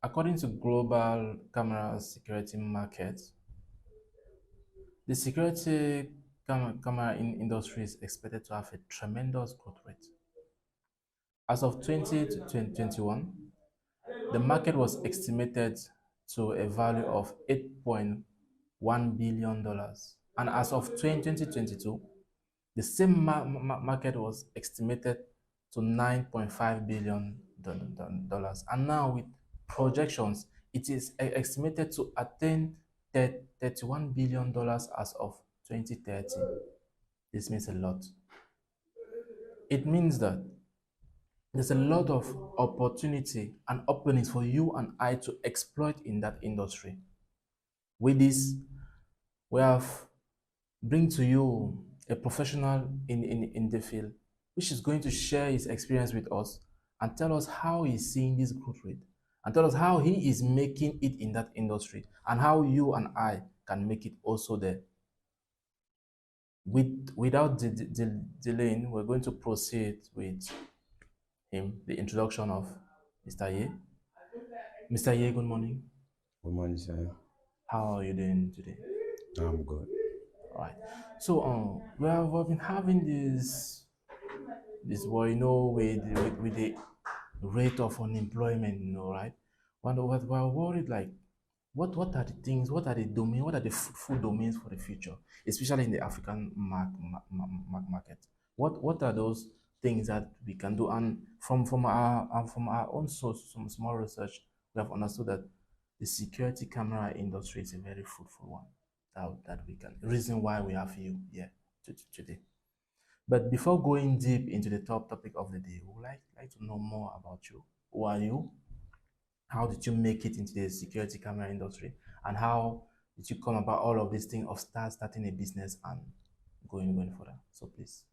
According to global camera security market, the security camera industry is expected to have a tremendous growth rate. As of 2021, the market was estimated to a value of $8.1 billion. And as of 2022, the same market was estimated to $9.5 billion. And now with projections, it is estimated to attain $31 billion as of 2030. This means a lot. It means that there's a lot of opportunity and openings for you and I to exploit in that industry. With this, we have bring to you a professional in the field, which is going to share his experience with us and tell us how he's seeing this growth rate and tell us how he is making it in that industry and how you and I can make it also there. Without delaying, we're going to proceed with the introduction of Mr. Ye. Mr. Ye, good morning. Good morning, sir. How are you doing today? I'm good. All right. So we've been having this war, with the rate of unemployment, right? We're worried, like, what are the things, what are the domains, what are the fruitful domains for the future, especially in the African market? What are those things that we can do? And from our own source, some small research, we have understood that the security camera industry is a very fruitful one that we can reason why we have you here today. But before going deep into the top topic of the day, we would like to know more about you. Who are you? How did you make it into the security camera industry? And how did you come about all of this thing of starting a business and going further? So please.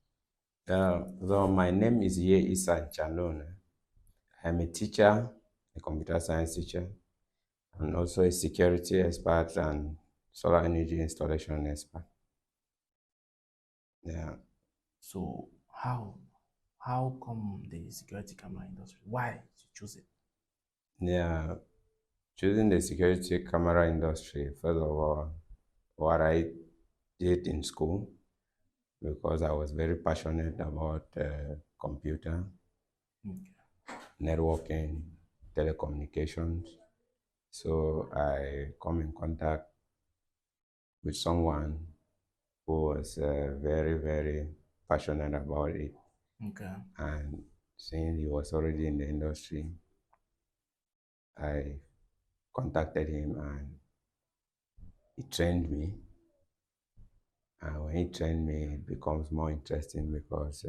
So my name is YEH IsaNchandone. I'm a teacher, a computer science teacher, and also a security expert and solar energy installation expert. Yeah. So how come the security camera industry? Why did you choose it? Yeah. Choosing the security camera industry, first of all, what I did in school, because I was very passionate about computer, Okay. networking, telecommunications. So I come in contact with someone who was very, very passionate about it. Okay. And since he was already in the industry, I contacted him and he trained me. And when he trained me, it becomes more interesting because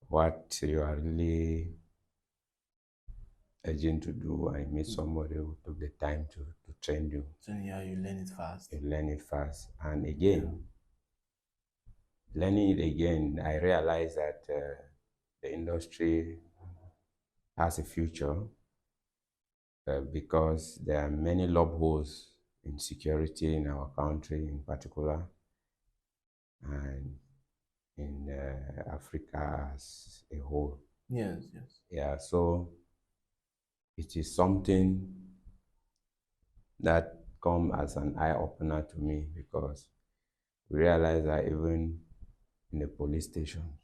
what you are really urging to do, I meet somebody who took the time to train you. So yeah, you learn it fast. You learn it fast. And Yeah. again, learning it again, I realized that the industry has a future because there are many loopholes in security in our country in particular and in Africa as a whole. Yes, yes. Yeah, so it is something that come as an eye opener to me because we realize that even in the police stations,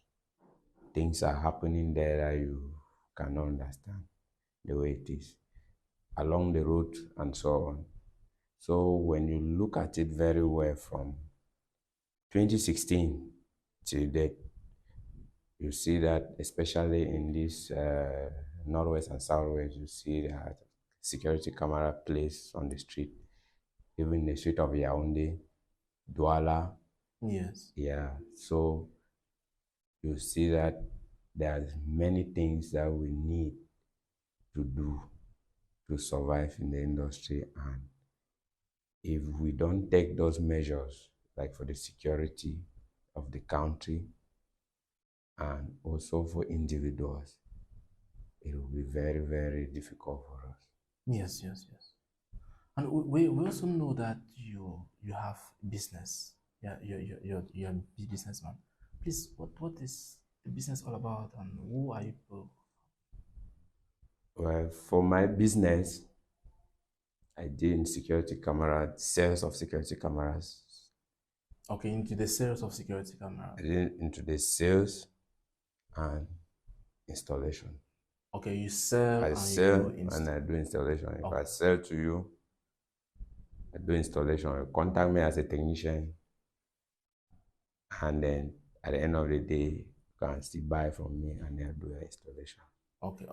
things are happening there that you cannot understand the way it is along the road and so on. So when you look at it very well from 2016 till date, you see that especially in this northwest and southwest, you see that security camera placed on the street, even the street of Yaoundé, Douala. Yes. Yeah, so you see that there's many things that we need to do to survive in the industry, and if we don't take those measures, like for the security of the country and also for individuals, it will be very, very difficult for us. Yes, yes, yes. And we also know that you have business. Yeah, you're a businessman. Please, what is the business all about, and who are you people? Well, for my business, I did in security camera, sales of security cameras. Okay, into the sales of security I cameras. did into the sales and installation. Okay, you sell I and you do sell and install. I do installation. If I Okay, sell to you, I do installation. You contact me as a technician, and then at the end of the day, you can still buy from me and then do your installation. okay.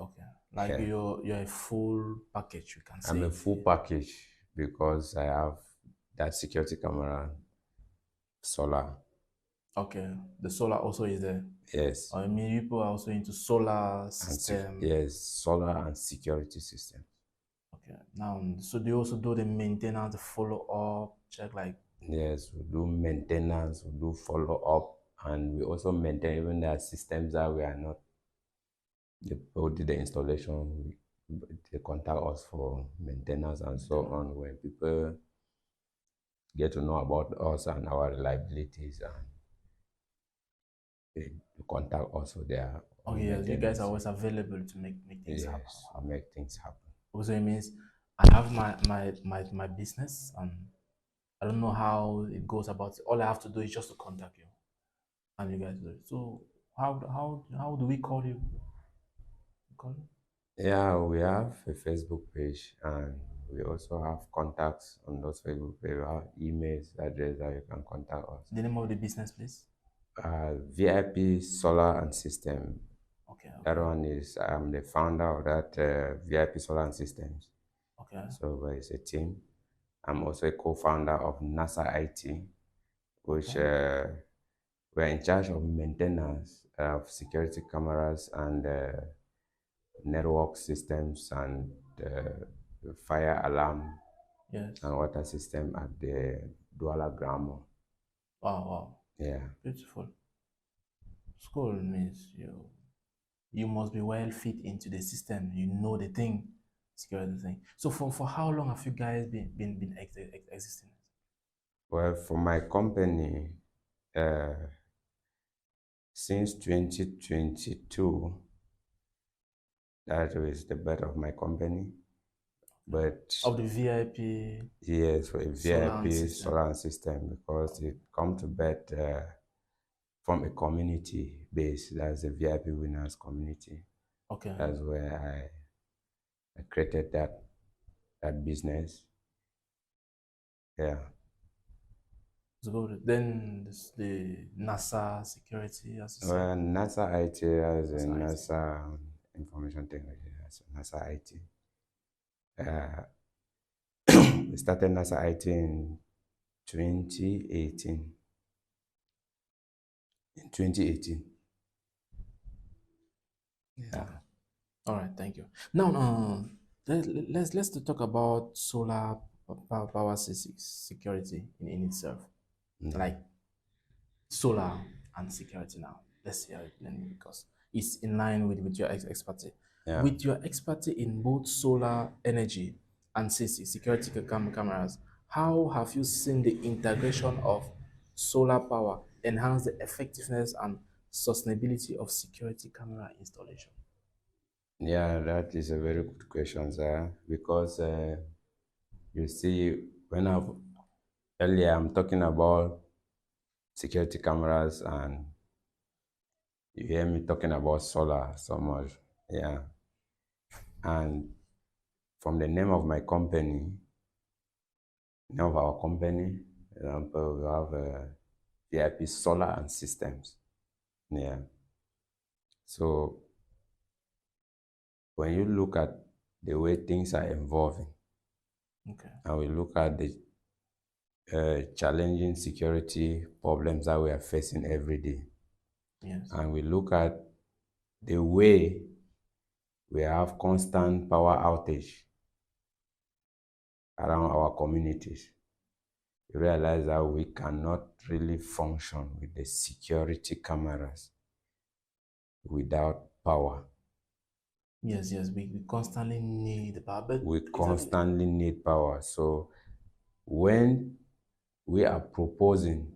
Like Yeah. you're a full package, you can I'm say a it. full package because I have that security camera, solar. Okay, the solar also is there. Yes. I mean, people are also into solar And system. yes, solar and security system. Okay, now, so they also do the maintenance, the follow up, check like, Yes, we do maintenance, we do follow up, and we also maintain even the systems that we are not, the people did the installation, they contact us for maintenance and so maintenance. on. When people get to know about us and our reliabilities, and they contact us for their Okay, own yes, you guys are maintenance. always available to make things happen. Yes, to make things happen. Also, it means I have my business and I don't know how it goes about it. All I have to do is just to contact you and you guys do it. So how do we call you? Call you? Yeah, we have a Facebook page and we also have contacts on those Facebook pages. We have emails address that you can contact us. The name of the business, please. VIP Solar and System. Okay, That okay, one is I'm the founder of that VIP Solar and Systems. okay, So it's a team. I'm also a co-founder of NASA IT, which okay. we're in charge of maintenance of security cameras and network systems and fire alarm Yes. and water system at the Douala Grammar. Wow, wow. Yeah. Beautiful. School means you must be well fit into the system. You know the thing, security thing. So for how long have you guys been existing? Well, for my company, uh, since 2022, that was the birth of my company. But Of the VIP yes, for a solar VIP system. solar system, because Okay. it come to birth from a community base. That's the VIP winners community. Okay. That's where I created that business. Yeah. It's good. Then this, the NASA security, as you said, Well, NASA IT as a NASA IT. NASA information technology, as NASA IT. Uh, we started NASA IT in 2018. In 2018. Yeah. Okay. All right. Thank you. Now, let's talk about solar power security in itself, Yeah. like solar and security. Now, let's see how it blends because it's in line with your expertise. Yeah. With your expertise in both solar energy and security cameras, how have you seen the integration of solar power enhance the effectiveness and sustainability of security camera installation? Yeah, that is a very good question, sir. Because you see, when I've earlier I'm talking about security cameras, and you hear me talking about solar so much. Yeah. And from the name of my company, name of our company, example, we have VIP Solar and Systems. Yeah. So when you look at the way things are evolving, Okay. and we look at the challenging security problems that we are facing every day, Yes. and we look at the way we have constant power outage around our communities, we realize that we cannot really function with the security cameras without power. Yes. We constantly need the power, but We exactly. constantly need power. So when we are proposing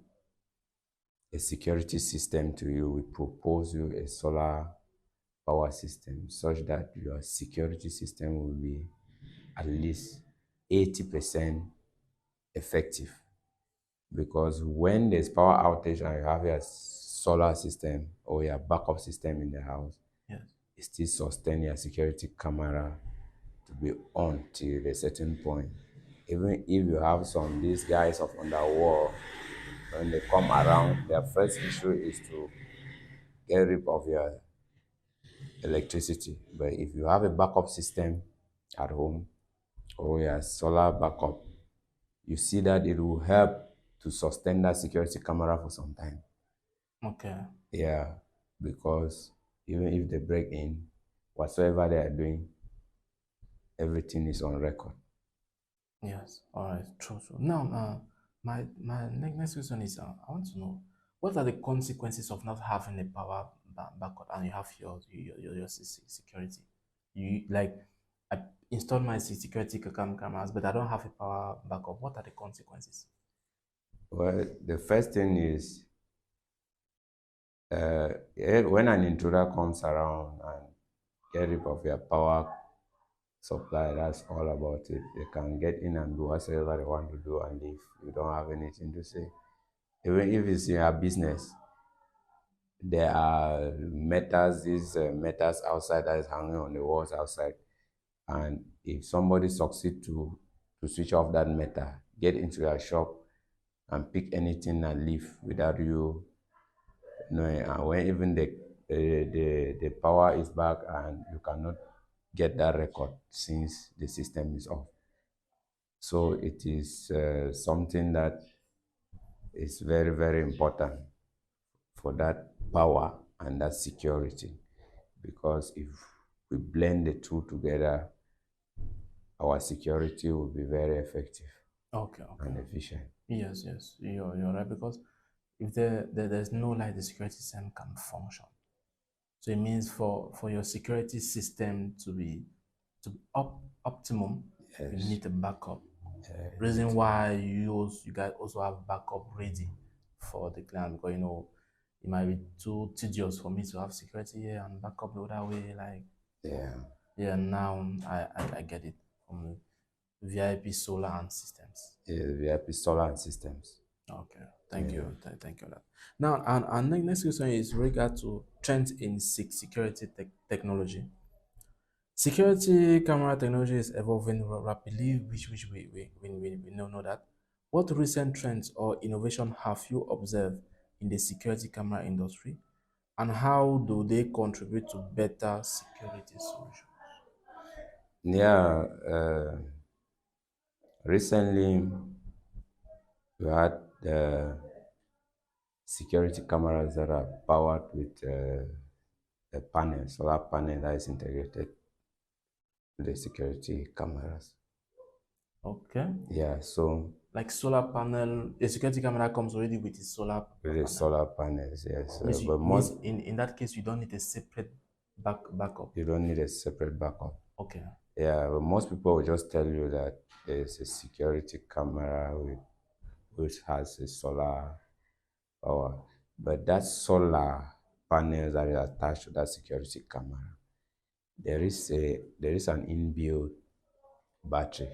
a security system to you, we propose you a solar power system such that your security system will be at least 80% effective. Because when there's power outage and you have your solar system or your backup system in the house, Yes. it still sustain your security camera to be on till a certain point. Even if you have some these guys of underworld, when they come around, their first issue is to get rid of your electricity. But if you have a backup system at home or your solar backup, you see that it will help to sustain that security camera for some time. Okay. Yeah, because even if they break in, whatsoever they are doing, everything is on record. Yes. All right. True. True. Now, my next question is, I want to know what are the consequences of not having a power backup and you have your security. You like, I installed my security cameras, but I don't have a power backup. What are the consequences? Well, the first thing is when an intruder comes around and get rid of your power supply, that's all about it. They can get in and do whatever they want to do and leave. You don't have anything to say. Even if it's your business, there are meters, these meters outside that is hanging on the walls outside. And if somebody succeed to switch off that meter, get into your shop and pick anything and leave without you knowing, and when even the power is back and you cannot get that record since the system is off. So it is something that is very, very important for that power and that security. Because if we blend the two together, our security will be very effective Okay. and Okay. efficient. Yes. Yes. You're right, because if there's no light, the security system can function. So it means for your security system to be optimum, you Yes, need a backup. you need Reason why you guys also have backup ready for the client, because it might be too tedious for me to have security here and backup the other way. Like, yeah, yeah, now I get it from VIP solar and systems. yeah, VIP solar systems. Okay, thank Yeah. you, thank you for that. Now, and next question is regard to trends in security technology. Security camera technology is evolving rapidly, which we know that. What recent trends or innovation have you observed in the security camera industry, and how do they contribute to better security solutions? Yeah, recently we had security cameras that are powered with a panel, solar panel that is integrated to the security cameras. Okay, Yeah, so like solar panel, the security camera comes already with its solar with the panel. solar panels, yes. Means, But means most in that case you don't need a separate backup. you don't need a separate backup. Okay, Yeah, but most people will just tell you that there's a security camera which has a solar power. But that solar panels that is attached to that security camera, there is an inbuilt battery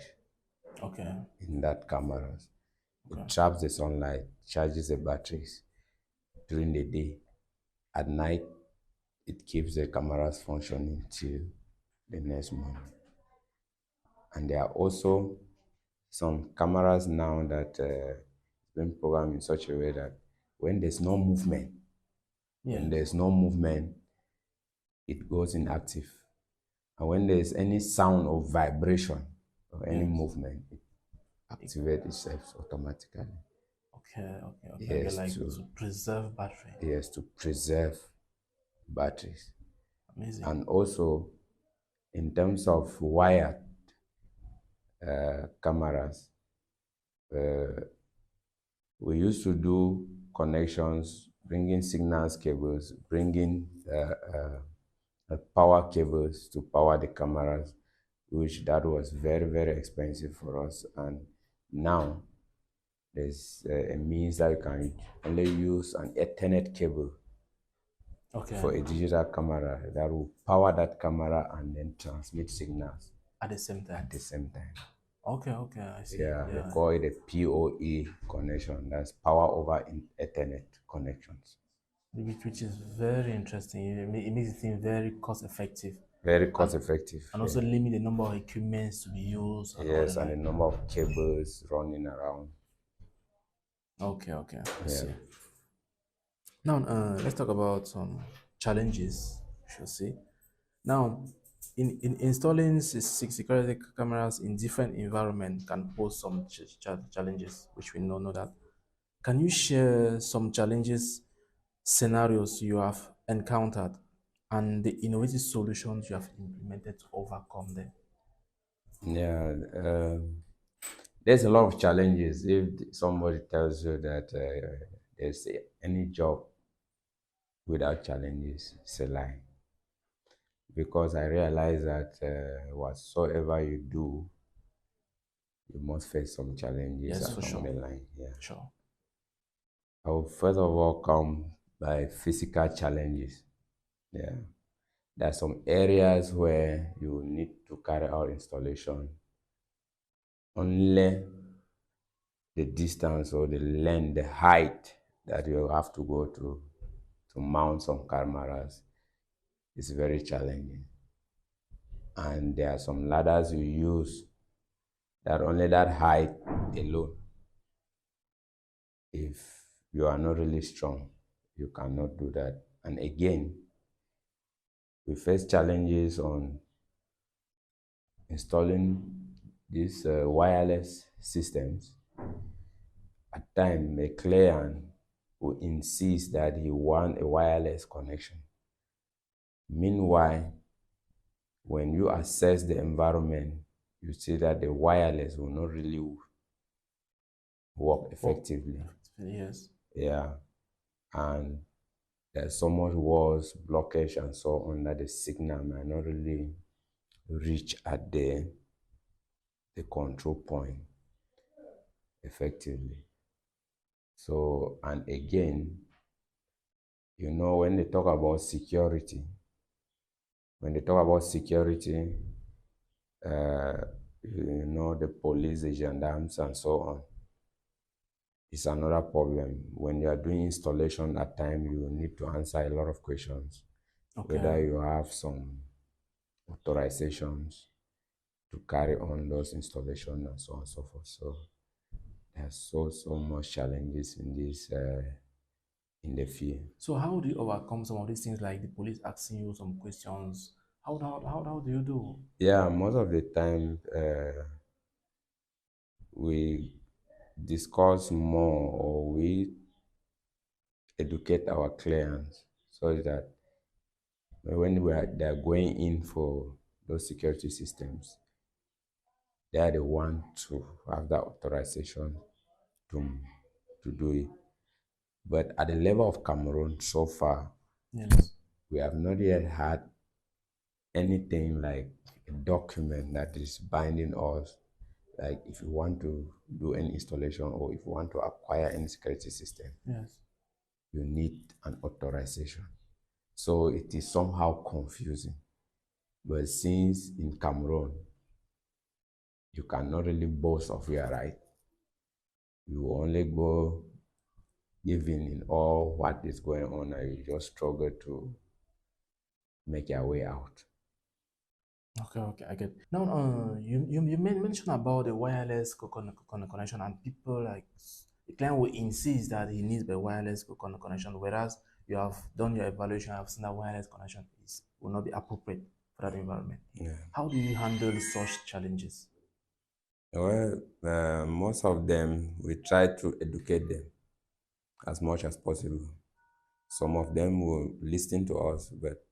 okay, in that camera. okay. It traps the sunlight, charges the batteries during the day. At night, it keeps the cameras functioning till the next morning. And there are also some cameras now that been programmed in such a way that when there's no movement, when Yes, there's no movement, it goes inactive. And when there's any sound or vibration or any yes. movement, it activates itself automatically. Okay, okay, okay. Okay, Yes, like to preserve battery. yes, to preserve batteries. Amazing. And also in terms of wired cameras, we used to do connections, bringing signals cables, bringing power cables to power the cameras, which that was very, very expensive for us. And now there's a means that you can only use an Ethernet cable Okay. for a digital camera that will power that camera and then transmit signals At the same at time. the same time. Okay, okay, I see. Yeah, they Yeah. call it a PoE connection. That's power over Ethernet connections. Which is very interesting. It makes it seem very cost effective, Very and cost effective. and Yeah. also limit the number of equipments to be used and all the Yes, and the like. number of cables running around. Okay, okay, I Yeah. see. Now, let's talk about some challenges. We should see. Now, in installing security cameras in different environments can pose some challenges, which we know that. Can you share some challenges, scenarios you have encountered, and the innovative solutions you have implemented to overcome them? Yeah. There's a lot of challenges. If somebody tells you that there's any job without challenges, it's a lie. Because I realize that whatsoever you do, you must face some challenges Yes, for along sure. the line. Yeah. Sure. I will first of all come by physical challenges. Yeah. There are some areas where you need to carry out installation only the distance or the length, the height that you have to go through to mount some cameras is very challenging. And there are some ladders you use that only that height alone, if you are not really strong, you cannot do that. And again, we face challenges on installing these wireless systems. At times, a client will insist that he want a wireless connection. Meanwhile, when you assess the environment, you see that the wireless will not really work Oh, effectively. yes. Yeah. And there's so much walls, blockage, and so on that the signal might not really reach at the control point effectively. So, and again, when they talk about security, when they talk about security, uh, the police, the gendarmes, and so on, it's another problem. When you are doing installation at time, you need to answer a lot of questions, Okay. whether you have some authorizations to carry on those installations and so on and so forth. So there's so much challenges in this in the field. So how do you overcome some of these things like the police asking you some questions? How do you do? Yeah, most of the time we discuss more or we educate our clients so that when they're going in for those security systems, they are the one to have that authorization to to do it. But at the level of Cameroon, so far, Yes. we have not yet had anything like a document that is binding us. Like if you want to do any installation or if you want to acquire any security system, Yes. you need an authorization. So it is somehow confusing. But since in Cameroon, you cannot really boast of your right, you only go giving in all what is going on and you just struggle to make your way out. Okay, okay, I get. Now, you mentioned about the wireless connection, and people like the client will insist that he needs the wireless connection, whereas you have done your evaluation, have seen that wireless connection is will not be appropriate for that environment. Yeah. How do you handle such challenges? Well, most of them, we try to educate them as much as possible. Some of them will listen to us, but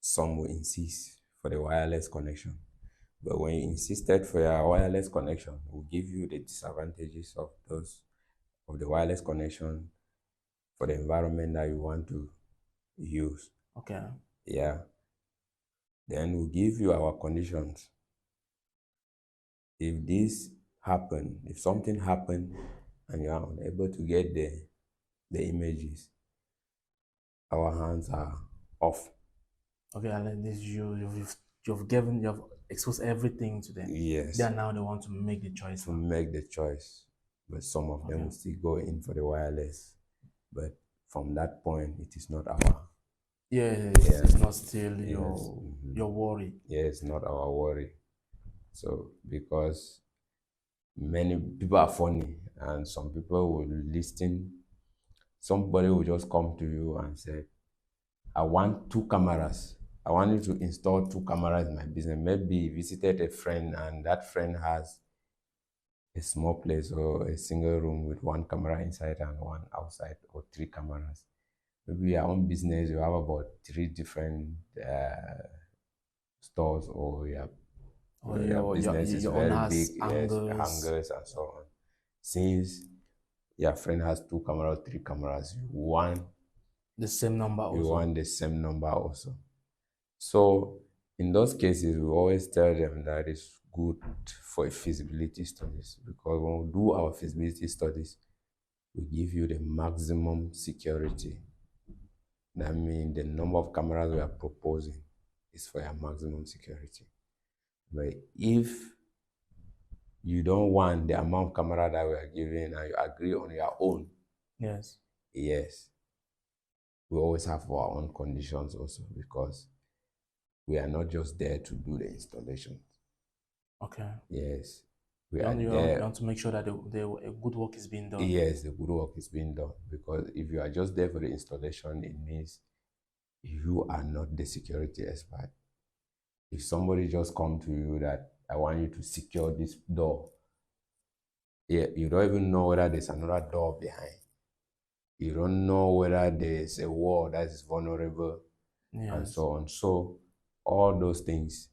some will insist for the wireless connection. But when you insisted for your wireless connection, we'll give you the disadvantages of the wireless connection for the environment that you want to use. Okay, Yeah. Then we'll give you our conditions. If this happen, if something happen and you are unable to get the images, our hands are off. Okay, and then this you've exposed everything to them. They Yes, are now the one to make the choice to now. make the choice. But some of them Okay. will still go in for the wireless. But from that point, it is not our, Yeah, it's yeah, not still yes, your worry. yeah, it's not our worry. So because many people are funny, and some people will listen. Somebody will just come to you and say, I want two cameras. I want you to install two cameras in my business. Maybe you visited a friend and that friend has a small place or a single room with one camera inside and one outside, or three cameras. Maybe your own business, you have about three different stores, or Or your your your business is your own very big, has yes, angles, hangers and so on. Since your friend has two cameras, three cameras, the same number you also. want the same number also. So in those cases, we always tell them that it's good for a feasibility studies, because when we do our feasibility studies, we give you the maximum security. That means the number of cameras we are proposing is for your maximum security. But if you don't want the amount of camera that we are giving and you agree on your own, Yes. yes, we always have our own conditions also, because we are not just there to do the installation. Okay. Yes, we are there. You want to make sure that a good work is being done. Yes, the good work is being done, because if you are just there for the installation, it means you are not the security expert. If somebody just come to you that I want you to secure this door, yeah, you don't even know whether there's another door behind. You don't know whether there's a wall that is vulnerable and Yes. so on. So all those things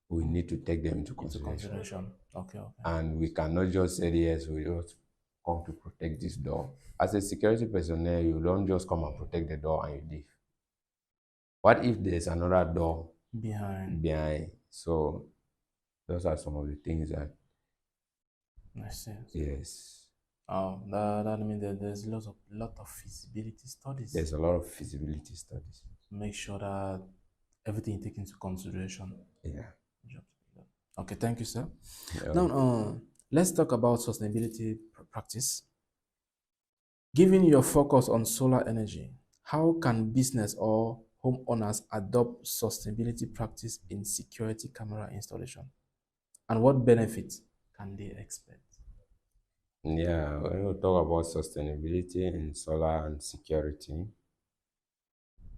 we need to take them into Into consideration. consideration. Okay. Okay. And we cannot just say yes, we just come to protect this door. As a security personnel, you don't just come and protect the door and you leave. What if there's another door Behind. behind? So those are some of the things that, I see. yes, Oh, that means that there's lot of feasibility studies there's a lot of feasibility studies. to make sure that everything is taken into consideration. Yeah. Okay, thank you, sir. Now, Okay. let's talk about sustainability practice. Given your focus on solar energy, how can business or homeowners adopt sustainability practice in security camera installation? And what benefits can they expect? Yeah, when we talk about sustainability in solar and security,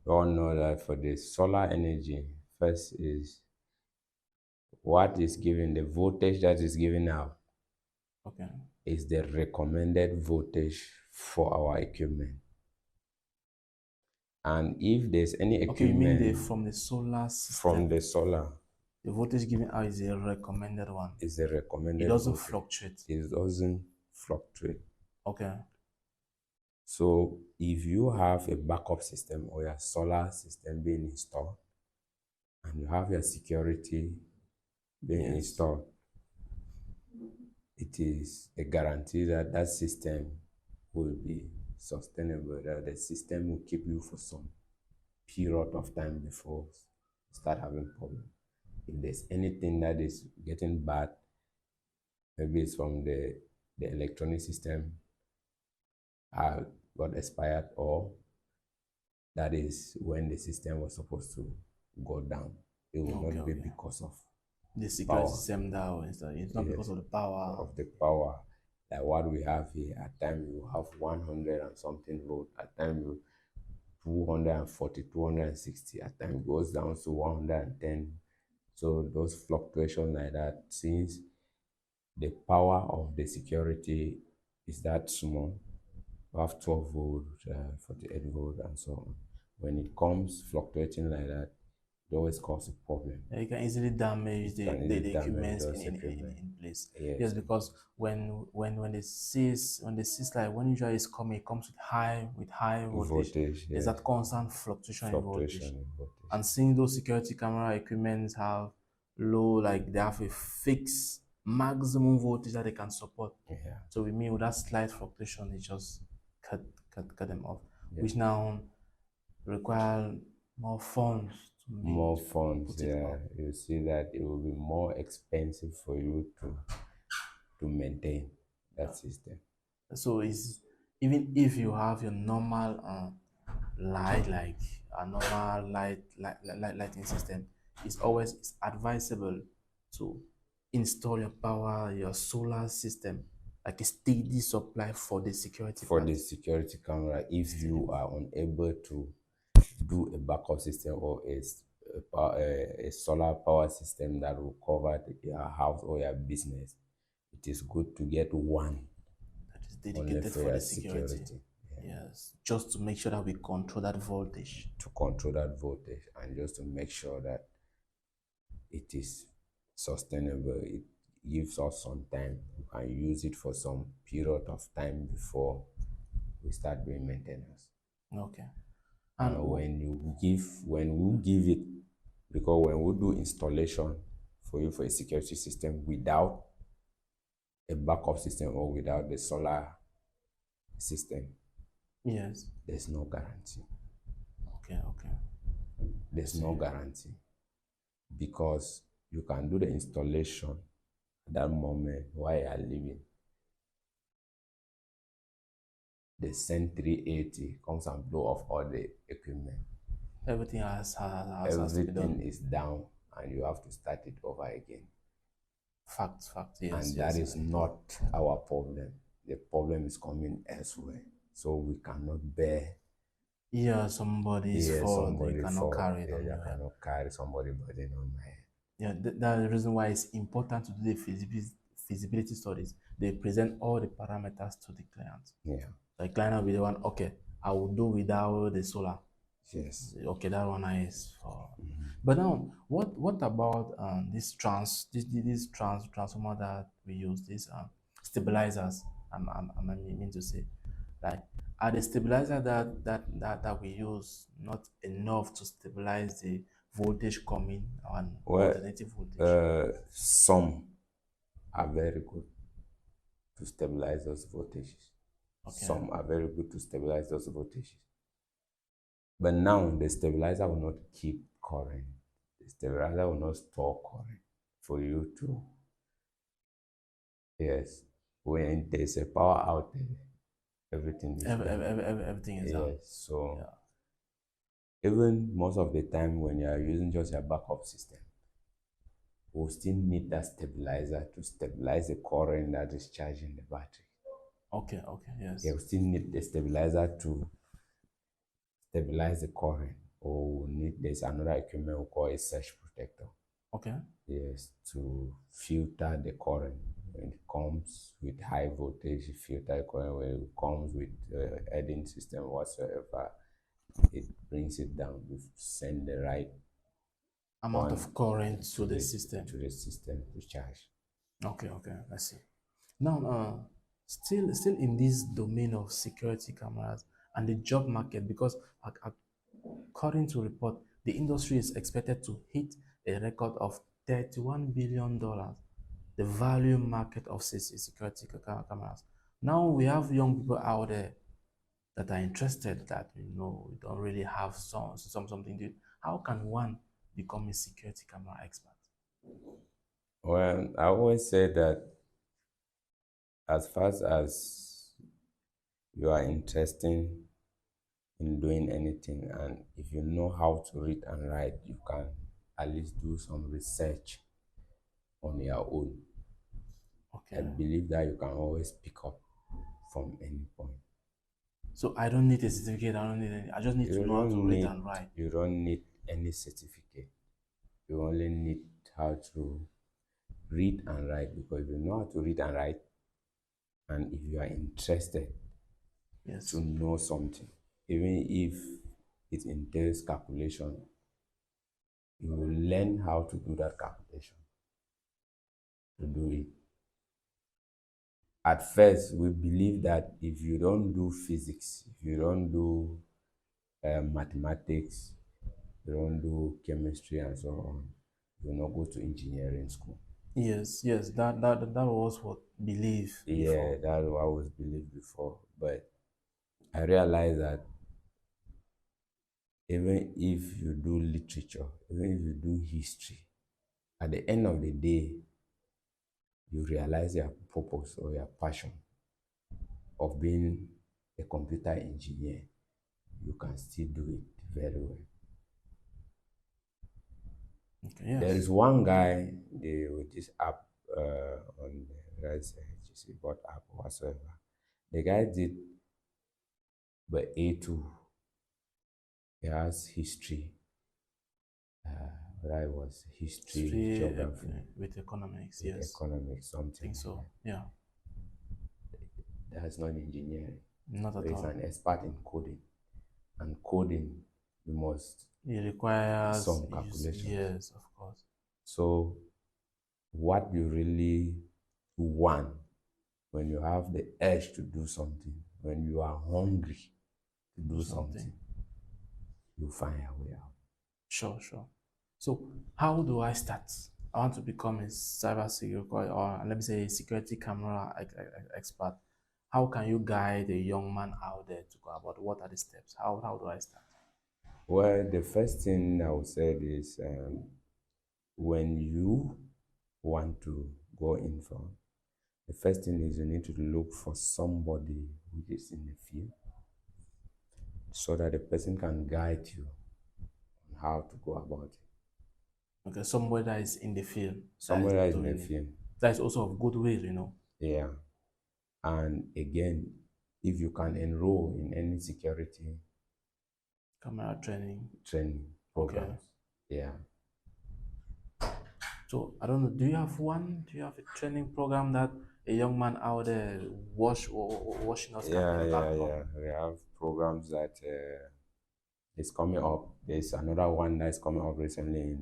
we all know that for the solar energy, first is what is given, the voltage that is given out Okay. is the recommended voltage for our equipment. And if there's any Okay, you mean equipment from the solar from system, the solar, the voltage given out is a recommended one. is the It recommended doesn't voltage. fluctuate. It doesn't fluctuate. Okay. So if you have a backup system or your solar system being installed, and you have your security being Yes. installed, it is a guarantee that that system will be sustainable, that the system will keep you for some period of time before you start having problems. If there's anything that is getting bad, maybe it's from the electronic system got expired, or that is when the system was supposed to go down. It will Okay, not be okay. because of The security power. system now is that it's not because Yes, of the power. of the power. Like what we have here, at times you have 100 and something volt, at times you 240, 260, at times goes down to 110. So those fluctuations like that, since the power of the security is that small, you have 12 volt, 48 volt, and so on. When it comes fluctuating like that, it always causes a problem. Yeah, you can easily damage It can easily the damage equipment those equipment. in place. Yes, Yes, because when the sees like when usually it's coming, it comes with high voltage. voltage, There's yes, that constant fluctuation in fluctuation voltage. in voltage. And seeing those security camera equipments have low, like they have a fixed maximum voltage that they can support. Yeah, So we mean with that slight fluctuation, it just cut them off, yeah, which now require More funds more to funds. put it Yeah, up. you see that it will be more expensive for you to maintain that system. So it's even if you have your normal light, like a normal lighting system, it's advisable to install your power, your solar system, like a steady supply for the security For part. the security camera, if Steady you one. are unable to do a backup system or a solar power system that will cover your house or your business, it is good to get one That is only dedicated for for your the security. security. Yeah, Yes, just to make sure that we control that voltage. to control that voltage and just to make sure that it is sustainable. It gives us some time. We can use it for some period of time before we start doing maintenance. Okay. And And when we give it, because when we do installation for you for a security system without a backup system or without the solar system, yes. there's no guarantee. Okay, okay. I There's no see. guarantee because you can do the installation at that moment while you are living. The Sen 380 comes and blow off all the equipment. Everything has to be Everything done. is down and you have to start it over again. Fact. Yes, And that yes. is not our problem. The problem is coming elsewhere. So we cannot bear Yeah, somebody's hear fault. You somebody cannot fall. carry it Yeah, on I your head. cannot carry somebody burden on my head. Yeah, that's the reason why it's important to do the feasibility studies. They present all the parameters to the client. Yeah. The client will be the one, okay, I will do without the solar. Yes. Okay, that one is for. But now, what about this transformer that we use, these stabilizers? I mean to say, like, are the stabilizer that we use not enough to stabilize the voltage coming on Well, alternative voltage? some are very good to stabilize those voltages. Okay, Some are very good to stabilize those voltages. But now the stabilizer will not keep current. The stabilizer will not store current for you to. Yes. When there's a power outage, everything is down. everything is down. Yes. So Yeah. even most of the time when you are using just your backup system, we'll still need that stabilizer to stabilize the current that is charging the battery. Okay, yes. You still need the stabilizer to stabilize the current, or we need there's another equipment we call a surge protector. Okay. Yes, to filter the current. When it comes with high voltage, you filter the current. When it comes with adding system whatsoever, it brings it down. We send the right Amount one of current to to the the system. system to charge. Okay, I see. Now, still in this domain of security cameras and the job market, because according to report, the industry is expected to hit a record of $31 billion, the value market of security cameras. Now we have young people out there that are interested that we don't really have something to. How can one become a security camera expert? Well, I always say that as far as you are interested in doing anything, and if you know how to read and write, you can at least do some research on your own. I Okay. believe that you can always pick up from any point. So I don't need a certificate. I don't need any. I just need to You know how to don't read need and write. you don't need any certificate. You only need how to read and write, because if you know how to read and write, and if you are interested to Yes. know something, even if it entails calculation, you will learn how to do that calculation, to do it. At first, we believe that if you don't do physics, if you don't do mathematics, you don't do chemistry and so on, you will not go to engineering school. Yes. That was what belief Yeah, before. that was believed before. But I realized that even if you do literature, even if you do history, at the end of the day, you realize your purpose or your passion of being a computer engineer, you can still do it very well. Okay, yes. There is one guy with this app on the HGC bot app whatsoever. The guy did the A2. He has history. That was history, History geography, with economics, with yes. economics, I something think like so. that. Yeah. That's not engineering. Not So at he's all. an expert in coding. And coding, you must It requires some calculations. yes, of course. So what you really want when you have the urge to do something, when you are hungry to do something, you find a way out. Sure, sure. So how do I start? I want to become a cybersecurity or let me say a security camera expert. How can you guide a young man out there to go about? What are the steps? How do I start? Well, the first thing I would say is when you want to go in for, the first thing is you need to look for somebody who is in the field so that the person can guide you on how to go about it. Okay, somebody that is in the field that is Somebody that is in the doing it. field. That is also of goodwill. Yeah. And again, if you can enroll in any security Camera training. training programs, yeah. So I don't know. Do you have one? Do you have a training program that a young man out there watching us can embark on? We have programs that is coming up. There's another one that's coming up recently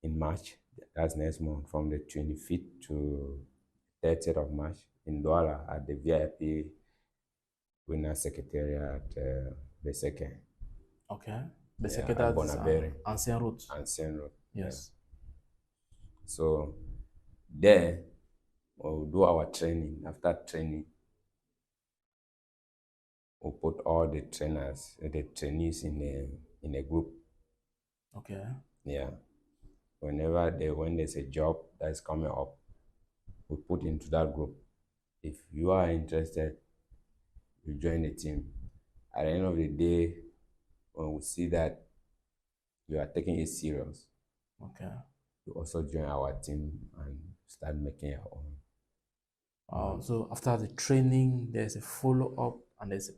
in March. That's next month, from the 25th to 30th of March in Douala at the VIP Winner Secretariat at Beseke. Okay. Yeah, Basically, at that is Bonabere. ancien route. Ancien Road. Yes. So there we'll do our training. After training, we'll put all the trainees in a group. Okay. Yeah. When there's a job that's coming up, we put into that group. If you are interested, you join the team. At the end of the day, when we see that you are taking it serious, Okay. you also join our team and start making your own. So after the training, there's a follow up and there's a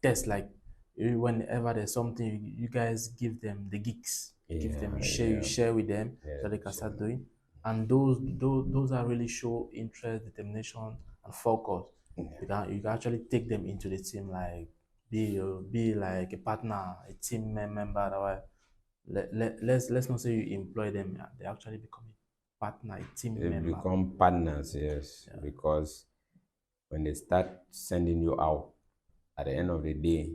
test. Like whenever there's something, you guys give them the gigs. Give them, you share with them so they can start doing. And those are really show interest, determination, and focus. You can actually take them into the team, like be like a partner, a team member. That way, let's not say you employ them. Yeah, they actually become a partner, a team They member. become partners, yes, because when they start sending you out, at the end of the day,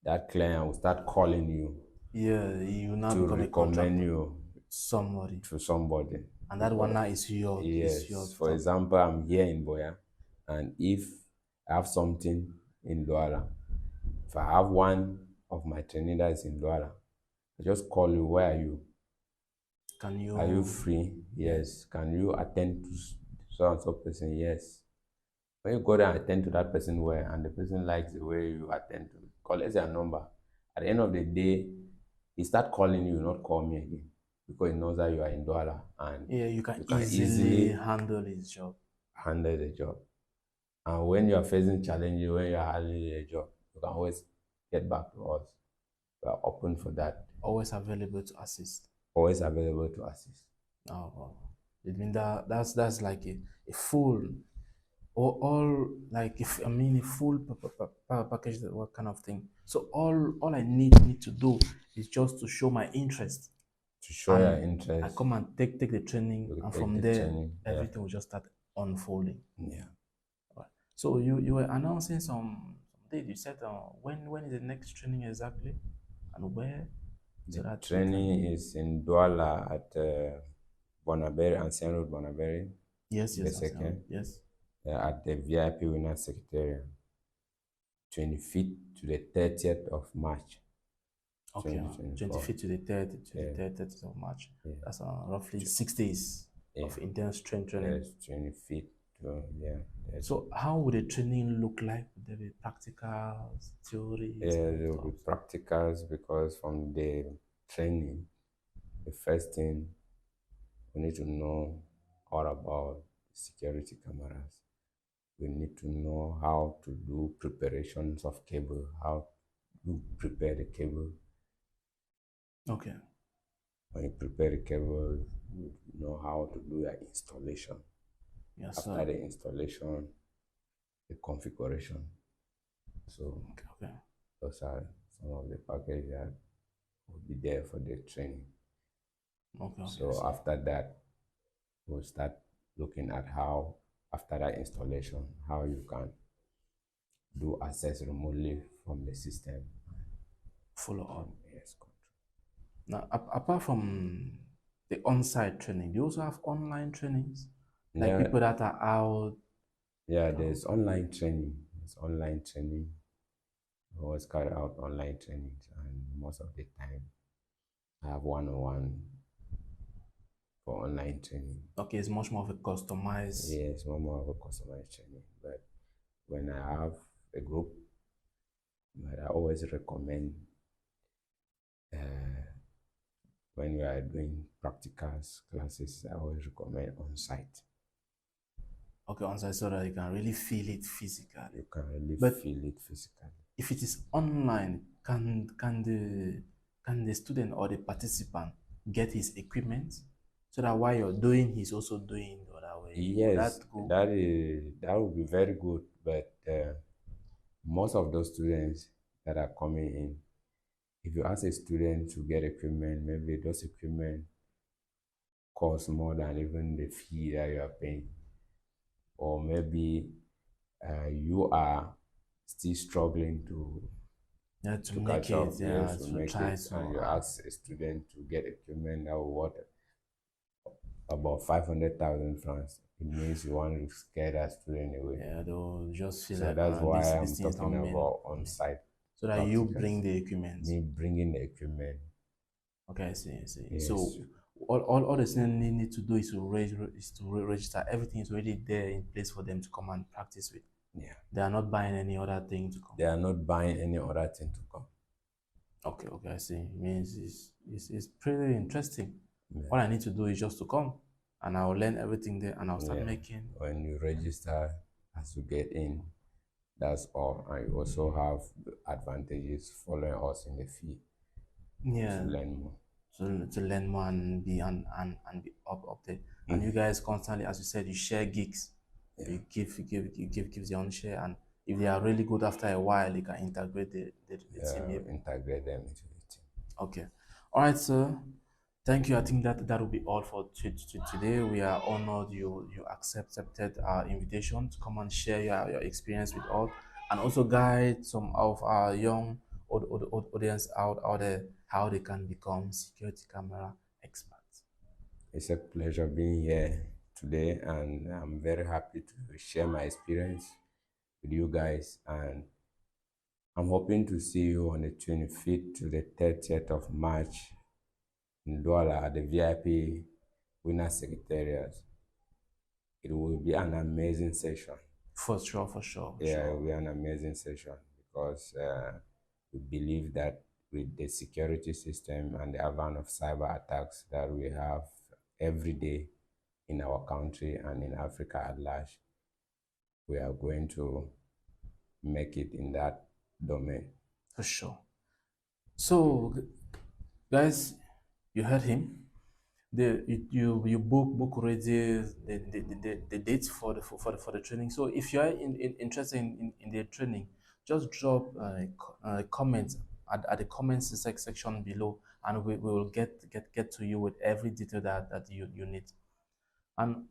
that client will start calling you. Yeah, you now to become a recommend contractor. you Somebody. to somebody. And that one now is your Yes. is your For top. example, I'm here in Boya, and if I have something in Douala, if I have one of my training that is in Douala, I just call you. Where are you? Are you free? Yes. Can you attend to so and so person? Yes. When you go there and attend to that person well, and the person likes the way you attend to it, collect their number. At the end of the day, he start calling you, not call me again, because he knows that you are in Douala and Yeah, you can easily handle his job. handle the job. And when you are facing challenges, when you are handling the job, you can always get back to us. We are open for that. Always available to assist. Always available to assist. Oh, wow. I mean that's like a full or all like if I mean a full package, that what kind of thing. So all I need to do is just to show my interest. To show your interest. I come and take the training, and from there everything will just start unfolding. Yeah. Right. So you were announcing some date. You said when is the next training exactly, and where? So The that training is in Douala at Bonabere, Ancien Road, Bonabere. yes, Beseke, yes. at the VIP Winner Secretariat, 25th to the 30th of March. Okay, 2024. 25th to the 3rd to the Yeah, 30th of March. yeah. That's roughly 6 days Yeah, of intense training. yes, 25th to, yeah, 30. So how would the training look like? Would there be practicals, theories, Yeah, and there will be stuff? practicals because from the training, the first thing we need to know all about security cameras. We need to know how to do preparations of cable, how to prepare the cable. Okay. When you prepare the cable, you know how to do your installation. Yes, After sir. the installation, the configuration. So Okay, okay. those are some of the packages that will be there for the training. Okay, okay, I So see. after that, we'll start looking at how, after that installation, how you can do access remotely from the system. Follow up. Yes, control. Now, apart from the on-site training, do you also have online trainings? Like Yeah, people that are out. yeah, there's online training. There's online training. We always carry out online trainings, and most of the time, I have one-on-one for online training. Okay, it's much more of a customized. Yes, more of a customized training. But when I have a group, but I always recommend uh, when we are doing practicals classes, I always recommend on site. Okay, on-site so that you can really feel it physically. You can really But feel it physically. if it is online, can the student or the participant get his equipment so that while you're doing, he's also doing the other way? Would that Yes, go? that would be very good. But most of those students that are coming in, if you ask a student to get equipment, maybe those equipment cost more than even the fee that you are paying, or maybe you are still struggling Yeah, to to make catch it, up, yeah, yes, to to make try it, to. and you ask a student to get equipment that will worth about 500,000 francs, it means you want to scare that student away. Yeah, they'll just feel So like that's why this I'm thing is not talking meant about for me. on-site So that you practicals. bring the equipment. Me bringing the equipment. Okay, I see, I see. So Yes, all the students need to do is to register. Everything is already there in place for them to come and practice with. yeah. They are not buying any other thing to come. They are not buying any other thing to come. Okay, okay, I see. It means it's pretty interesting. Yeah. All I need to do is just to come and I'll learn everything there and I'll start Yeah. making. When you register as you get in, that's all. And you also have the advantages following us in the fee to Yeah, learn more. to learn more and and be up there. And you Mm. guys constantly, as you said, you share gigs. Yeah. You give your own share, and if they are really good after a while, you can integrate the team Yeah. even. Integrate them into the team. Okay. All right, sir. Thank you. I think that will be all for today. We are honored you accepted our invitation to come and share your experience with us and also guide some of our young audience out there how they can become security camera experts. It's a pleasure being here today, and I'm very happy to share my experience with you guys. And I'm hoping to see you on the 25th to the 30th of March in Douala at the VIP Winner Secretariat. It will be an amazing session. For sure, for sure, for Yeah, it sure. will be an amazing session because we believe that with the security system and the advent of cyber attacks that we have every day in our country and in Africa at large, we are going to make it in that domain. For sure. So, guys, you heard him. You book already the dates for the training. So if you are interested in the training, just drop a comment at the comments section below, and we will get to you with every detail that you need. And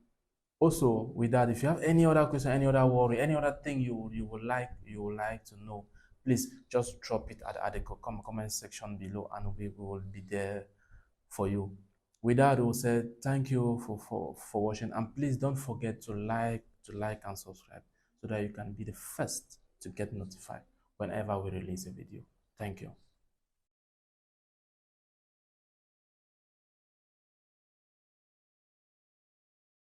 also with that, if you have any other question, any other worry, any other thing you would like to know, please just drop it at the comment section below, and we will be there for you. With that, we'll say thank you for watching, and please don't forget to like and subscribe so that you can be the first to get notified whenever we release a video. Thank you.